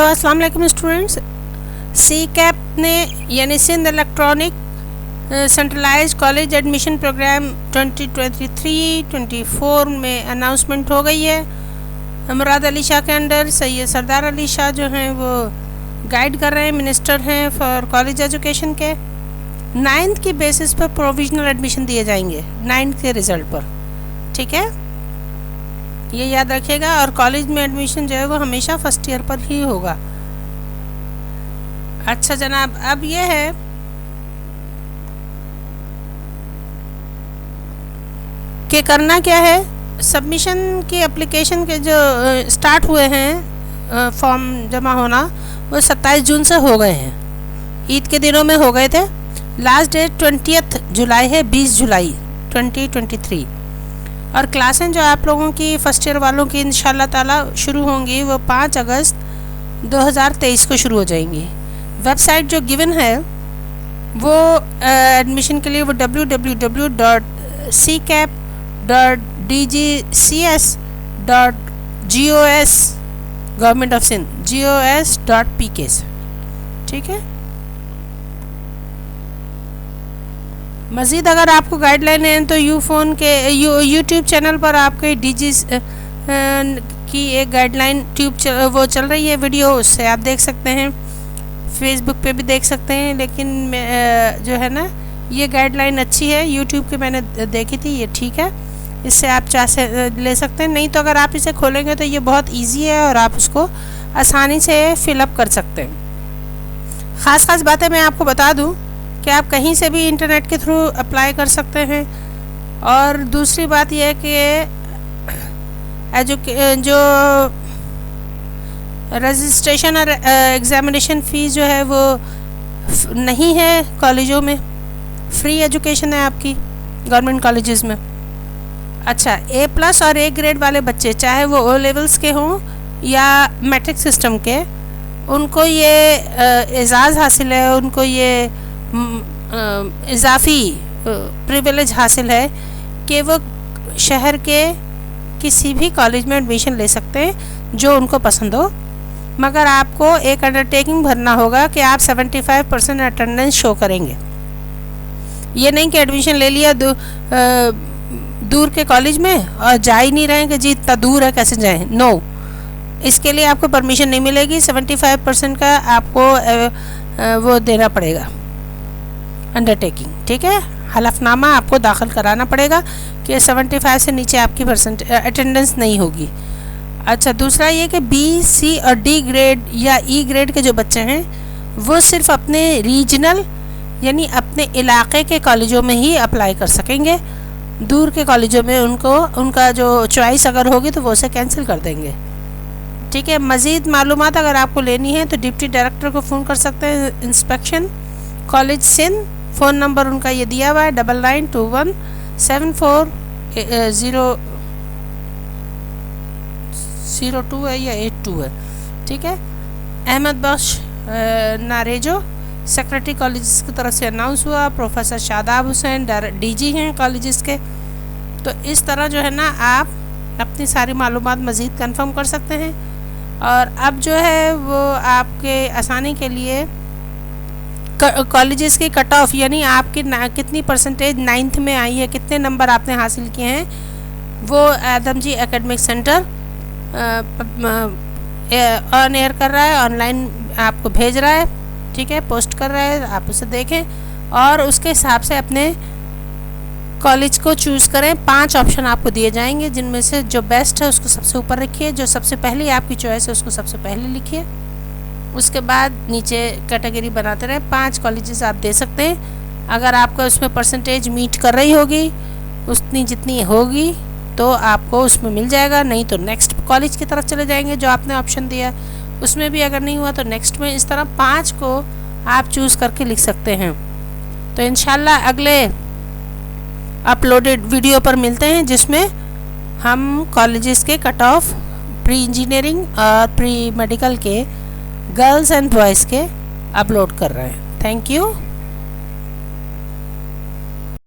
अस्सलाम वालेकुम स्टूडेंट्स। सी कैप ने यानी Sindh electronic centralize college admission programme 2023-24 में अनाउंसमेंट हो गई है। मुराद अली शाह के अंडर सैयद सरदार अली शाह जो हैं वो गाइड कर रहे हैं, मिनिस्टर हैं फॉर कॉलेज एजुकेशन के। 9th की बेसिस पर प्रोविजनल एडमिशन दिए जाएंगे 9th के रिज़ल्ट पर, ठीक है, ये याद रखिएगा। और कॉलेज में एडमिशन जो है वो हमेशा फर्स्ट ईयर पर ही होगा। अच्छा जनाब, अब ये है कि करना क्या है। सबमिशन की एप्लीकेशन के जो स्टार्ट हुए हैं फॉर्म जमा होना वो 27 जून से हो गए हैं, ईद के दिनों में हो गए थे। लास्ट डेट 20 जुलाई है, 20 जुलाई 2023। और क्लासें जो आप लोगों की फ़र्स्ट ईयर वालों की इंशाल्लाह ताला शुरू होंगी वो 5 अगस्त 2023 को शुरू हो जाएंगी। वेबसाइट जो गिवन है वो एडमिशन के लिए वो www.ccap.dgcs.gos government of Sindh gos.pk, ठीक है। मज़ीद अगर आपको गाइडलाइन है तो यूफ़ोन के यूट्यूब चैनल पर आपके डीजी की एक गाइडलाइन वो चल रही है वीडियो, उससे आप देख सकते हैं। फेसबुक पे भी देख सकते हैं, लेकिन जो है ना ये गाइडलाइन अच्छी है, यूट्यूब के मैंने देखी थी, ये ठीक है, इससे आप चाह से ले सकते हैं। नहीं तो अगर आप इसे खोलेंगे तो ये बहुत इजी है और आप उसको आसानी से फिलअप कर सकते हैं। ख़ास बातें मैं आपको बता दूँ कि आप कहीं से भी इंटरनेट के थ्रू अप्लाई कर सकते हैं। और दूसरी बात यह है कि जो रजिस्ट्रेशन और एग्ज़ामिनेशन फ़ीस जो है वो नहीं है कॉलेजों में, फ्री एजुकेशन है आपकी गवर्नमेंट कॉलेजेस में। अच्छा, A+ और A ग्रेड वाले बच्चे चाहे वो O लेवल्स के हों या मैट्रिक सिस्टम के, उनको ये एजाज़ हासिल है, उनको ये इजाफ़ी प्रिविलेज हासिल है कि वो शहर के किसी भी कॉलेज में एडमिशन ले सकते हैं जो उनको पसंद हो। मगर आपको एक अंडरटेकिंग भरना होगा कि आप 75% अटेंडेंस शो करेंगे। ये नहीं कि एडमिशन ले लिया दूर के कॉलेज में और जा ही नहीं रहे हैं कि जी इतना दूर है कैसे जाएं। नो, इसके लिए आपको परमिशन नहीं मिलेगी। 75% का आपको वो देना पड़ेगा अंडरटेकिंग, ठीक है। हलफनामा आपको दाखिल कराना पड़ेगा कि 75 से नीचे आपकी अटेंडेंस नहीं होगी। अच्छा, दूसरा ये कि B, C और D ग्रेड या E ग्रेड के जो बच्चे हैं वो सिर्फ अपने रीजनल यानी अपने इलाके के कॉलेजों में ही अप्लाई कर सकेंगे। दूर के कॉलेजों में उनका जो चॉइस अगर होगी तो वो उसे कैंसिल कर देंगे, ठीक है। मज़ीद मालूमात अगर आपको लेनी है तो डिप्टी डायरेक्टर को फ़ोन कर सकते हैं, inspection college Sindh. Phone number उनका ये दिया हुआ है 99217402 है या 82 है, ठीक है। अहमद बख्श नारेजो सेक्रेटरी कॉलेज की तरफ से अनाउंस हुआ। प्रोफेसर शादाब हुसैन DG हैं कॉलेजेस के। तो इस तरह जो है ना आप अपनी सारी मालूमात मज़ीद कंफर्म कर सकते हैं। और अब जो है वो आपके आसानी के लिए कॉलेजेस की कट ऑफ यानी आपकी कितनी परसेंटेज 9th में आई है, कितने नंबर आपने हासिल किए हैं, वो आदम जी एकेडमिक सेंटर ऑन एयर कर रहा है, ऑनलाइन आपको भेज रहा है, ठीक है, पोस्ट कर रहा है। आप उसे देखें और उसके हिसाब से अपने कॉलेज को चूज़ करें। 5 ऑप्शन आपको दिए जाएंगे जिनमें से जो बेस्ट है उसको सबसे ऊपर रखिए, जो सबसे पहले आपकी चॉइस है उसको सबसे पहले लिखिए। उसके बाद नीचे कैटेगरी बनाते रहें। 5 कॉलेजेस आप दे सकते हैं। अगर आपका उसमें परसेंटेज मीट कर रही होगी उतनी जितनी होगी तो आपको उसमें मिल जाएगा, नहीं तो नेक्स्ट कॉलेज की तरफ चले जाएंगे जो आपने ऑप्शन दिया। उसमें भी अगर नहीं हुआ तो नेक्स्ट में। इस तरह 5 को आप चूज़ करके लिख सकते हैं। तो इंशाल्लाह अगले अपलोडेड वीडियो पर मिलते हैं जिसमें हम कॉलेजेस के कट ऑफ प्री इंजीनियरिंग और प्री मेडिकल के गर्ल्स एंड बॉयज़ के अपलोड कर रहे हैं। Thank you.